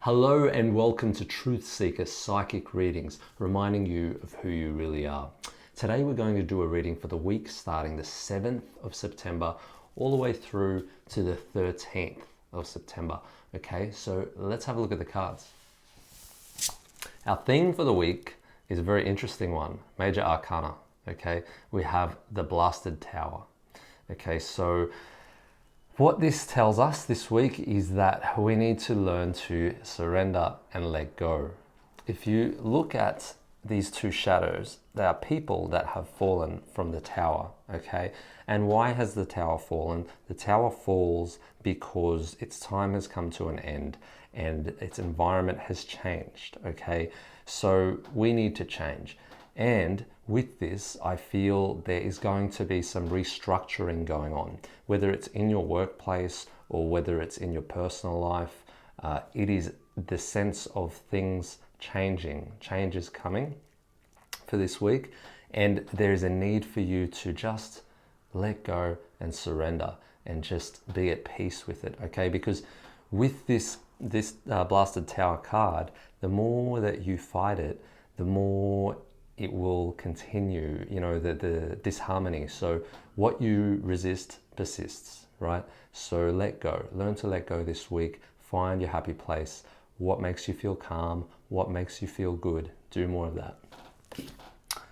Hello and welcome to Truth Seeker Psychic Readings, reminding you of who you really are. Today we're going to do a reading for the week starting the 7th of September all the way through to the 13th of September. Okay, so let's have a look at the cards. Our theme for the week is a very interesting one, Major Arcana. Okay, we have the Blasted Tower. Okay, so what this tells us this week is that we need to learn to surrender and let go. If you look at these two shadows, they are people that have fallen from the tower, okay? And why has the tower fallen? The tower falls because its time has come to an end and its environment has changed, okay? So we need to change. And with this, I feel there is going to be some restructuring going on, whether it's in your workplace or whether it's in your personal life. It is the sense of things changing, changes coming for this week. And there is a need for you to just let go and surrender and just be at peace with it, okay? Because with this Blasted Tower card, the more that you fight it, the more it will continue, the disharmony. So what you resist persists, right? So let go, learn to let go this week, find your happy place, what makes you feel calm, what makes you feel good, do more of that.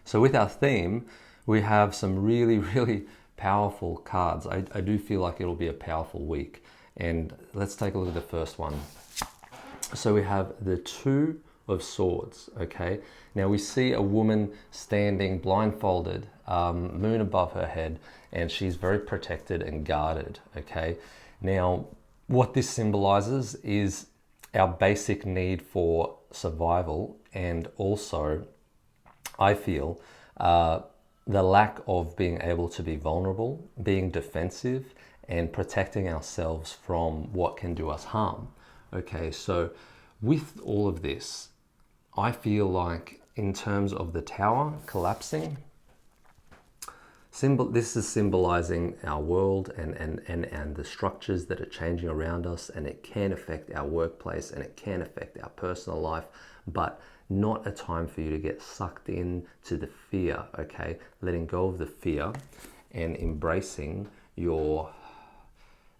So with our theme, we have some really, really powerful cards. I do feel like it'll be a powerful week. And let's take a look at the first one. So we have the Two of Swords, okay? Now we see a woman standing blindfolded, moon above her head, and she's very protected and guarded, okay? Now, what this symbolizes is our basic need for survival, and also, I feel, the lack of being able to be vulnerable, being defensive, and protecting ourselves from what can do us harm, okay? So with all of this, I feel like in terms of the tower collapsing, this is symbolizing our world and the structures that are changing around us, and it can affect our workplace and it can affect our personal life, but not a time for you to get sucked into the fear, okay? Letting go of the fear and embracing your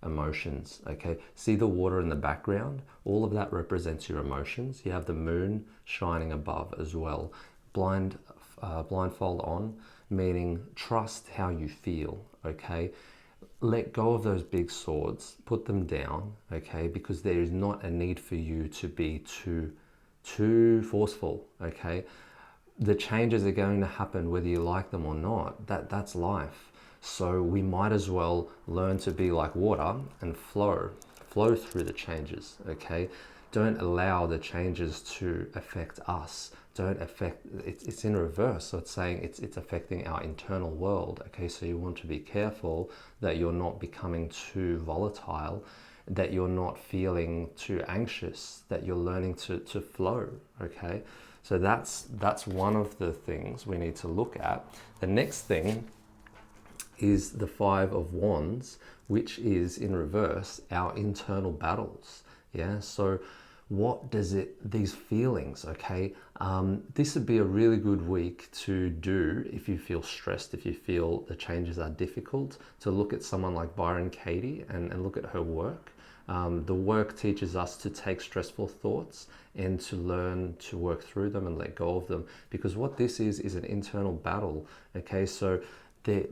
emotions, okay? See the water in the background? All of that represents your emotions. You have the moon shining above as well. Blindfold on, meaning trust how you feel, okay? Let go of those big swords, put them down, okay? Because there is not a need for you to be too forceful, okay? The changes are going to happen whether you like them or not. That's life. So we might as well learn to be like water and flow through the changes, okay? Don't allow the changes to affect us. It's in reverse. So it's saying it's affecting our internal world, okay? So you want to be careful that you're not becoming too volatile, that you're not feeling too anxious, that you're learning to flow, okay? So that's one of the things we need to look at. The next thing is the Five of Wands, which is in reverse, our internal battles. Yeah, so what does these feelings, okay? This would be a really good week to do if you feel stressed, if you feel the changes are difficult, to look at someone like Byron Katie and look at her work. The work teaches us to take stressful thoughts and to learn to work through them and let go of them, because what this is an internal battle, okay? So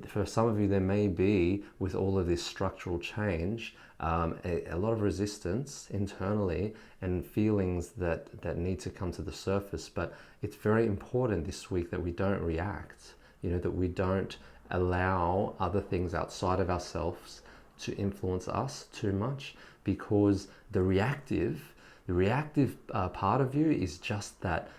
for some of you, there may be, with all of this structural change, a lot of resistance internally and feelings that need to come to the surface. But it's very important this week that we don't react, that we don't allow other things outside of ourselves to influence us too much, because the reactive part of you is just that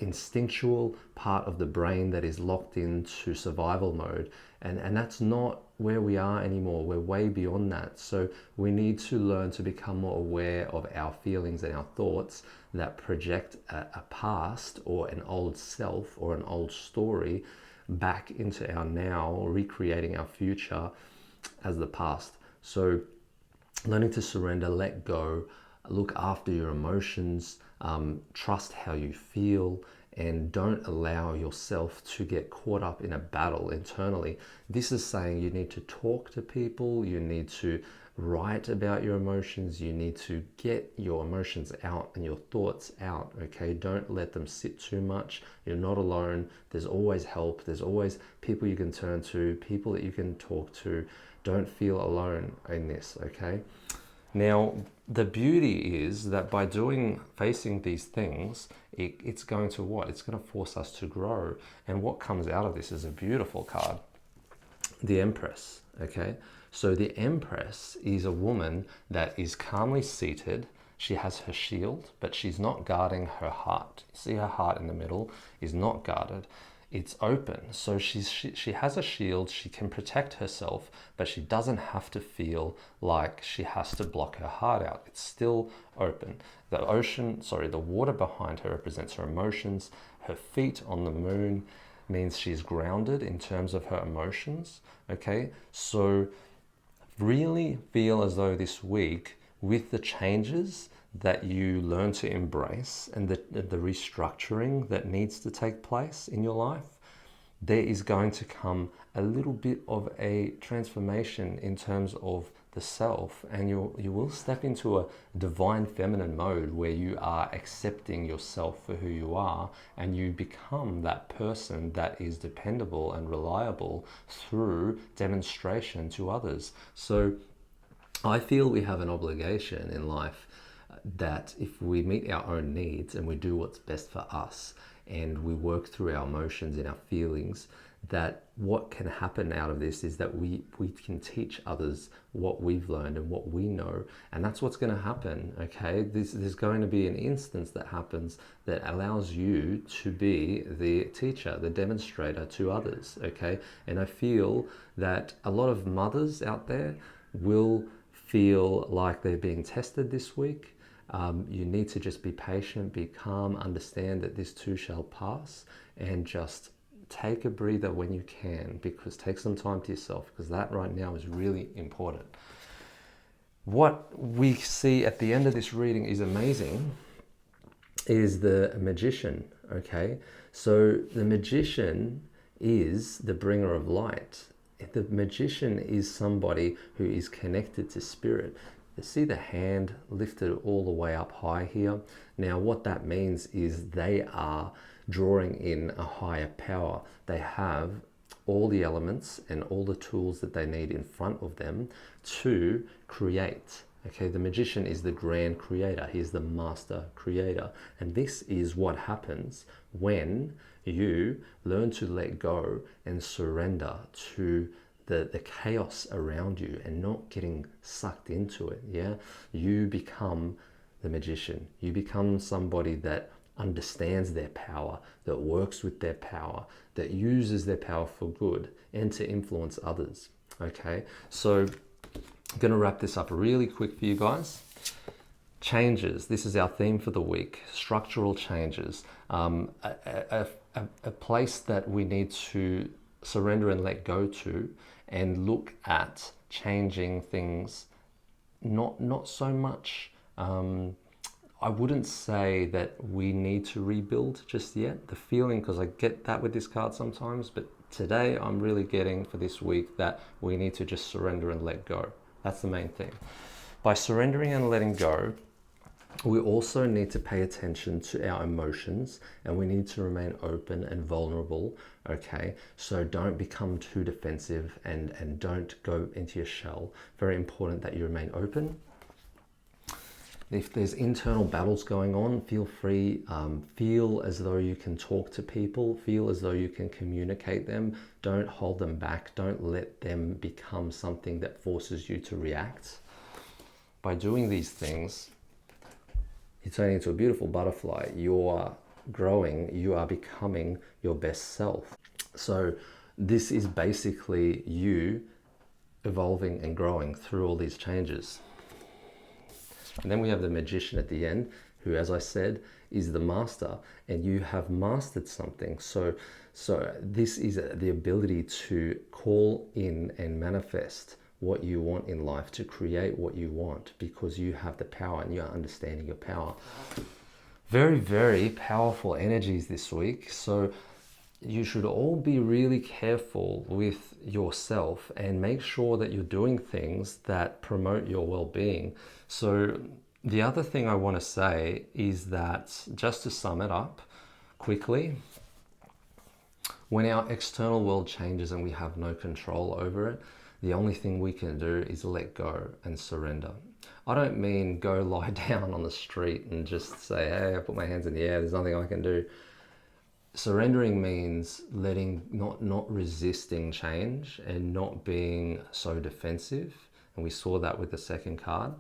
instinctual part of the brain that is locked into survival mode, and that's not where we are anymore. We're way beyond that. So we need to learn to become more aware of our feelings and our thoughts that project a past or an old self or an old story back into our now, recreating our future as the past. So learning to surrender, let go, look after your emotions, trust how you feel, and don't allow yourself to get caught up in a battle internally. This is saying you need to talk to people, you need to write about your emotions, you need to get your emotions out and your thoughts out, okay? Don't let them sit too much. You're not alone. There's always help. There's always people you can turn to, people that you can talk to. Don't feel alone in this, okay? Now, the beauty is that by facing these things, it's going to what? It's going to force us to grow. And what comes out of this is a beautiful card. The Empress, okay? So the Empress is a woman that is calmly seated. She has her shield, but she's not guarding her heart. You see her heart in the middle is not guarded. It's open. So she has a shield. She can protect herself, but she doesn't have to feel like she has to block her heart out. It's still open. The water behind her represents her emotions. Her feet on the moon means she's grounded in terms of her emotions, okay? So really feel as though this week, with the changes that you learn to embrace and the restructuring that needs to take place in your life, there is going to come a little bit of a transformation in terms of the self, and you will step into a divine feminine mode where you are accepting yourself for who you are, and you become that person that is dependable and reliable through demonstration to others. So I feel we have an obligation in life that if we meet our own needs and we do what's best for us and we work through our emotions and our feelings, that what can happen out of this is that we can teach others what we've learned and what we know, and that's what's going to happen, okay? There's going to be an instance that happens that allows you to be the teacher, the demonstrator to others, okay? And I feel that a lot of mothers out there will feel like they're being tested this week. You need to just be patient, be calm, understand that this too shall pass, and just take a breather when you can, because take some time to yourself, because that right now is really important. What we see at the end of this reading is amazing, is the Magician, okay? So the Magician is the bringer of light. The Magician is somebody who is connected to spirit. You see the hand lifted all the way up high here. Now what that means is they are drawing in a higher power. They have all the elements and all the tools that they need in front of them to create. Okay, the Magician is the grand creator. He is the master creator. And this is what happens when you learn to let go and surrender to the chaos around you and not getting sucked into it. Yeah, you become the Magician. You become somebody that understands their power, that works with their power, that uses their power for good and to influence others. Okay, so I'm going to wrap this up really quick for you guys. Changes. This is our theme for the week. Structural changes. A place that we need to surrender and let go to, and look at changing things. Not so much. I wouldn't say that we need to rebuild just yet. The feeling, because I get that with this card sometimes, but today I'm really getting for this week that we need to just surrender and let go. That's the main thing. By surrendering and letting go, we also need to pay attention to our emotions, and we need to remain open and vulnerable, okay? So don't become too defensive and don't go into your shell. Very important that you remain open. If there's internal battles going on, feel free, feel as though you can talk to people, feel as though you can communicate them. Don't hold them back. Don't let them become something that forces you to react. By doing these things, you're turning into a beautiful butterfly. You're growing, you are becoming your best self. So this is basically you evolving and growing through all these changes. And then we have the Magician at the end, who, as I said, is the master, and you have mastered something. So this is the ability to call in and manifest what you want in life, to create what you want, because you have the power and you're understanding your power. Very, very powerful energies this week. So you should all be really careful with yourself and make sure that you're doing things that promote your well-being. So the other thing I want to say is that, just to sum it up quickly, when our external world changes and we have no control over it, the only thing we can do is let go and surrender. I don't mean go lie down on the street and just say, hey, I put my hands in the air, there's nothing I can do. Surrendering means not resisting change and not being so defensive. And we saw that with the second card.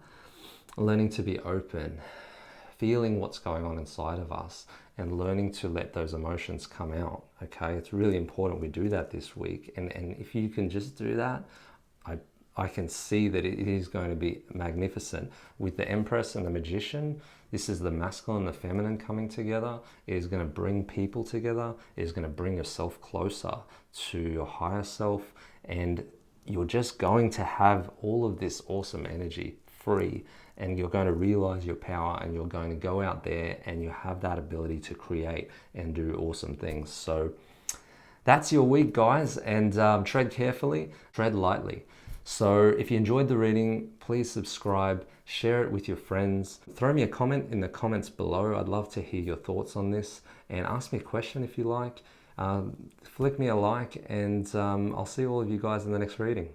Learning to be open, feeling what's going on inside of us, and learning to let those emotions come out. Okay, it's really important we do that this week. And if you can just do that, I can see that it is going to be magnificent. With the Empress and the Magician, this is the masculine and the feminine coming together. It is going to bring people together. It is going to bring yourself closer to your higher self. And you're just going to have all of this awesome energy free. And you're going to realize your power, and you're going to go out there and you have that ability to create and do awesome things. So that's your week, guys. And tread carefully, tread lightly. So if you enjoyed the reading, please subscribe, share it with your friends. Throw me a comment in the comments below. I'd love to hear your thoughts on this, and ask me a question if you like. Flick me a like, and I'll see all of you guys in the next reading.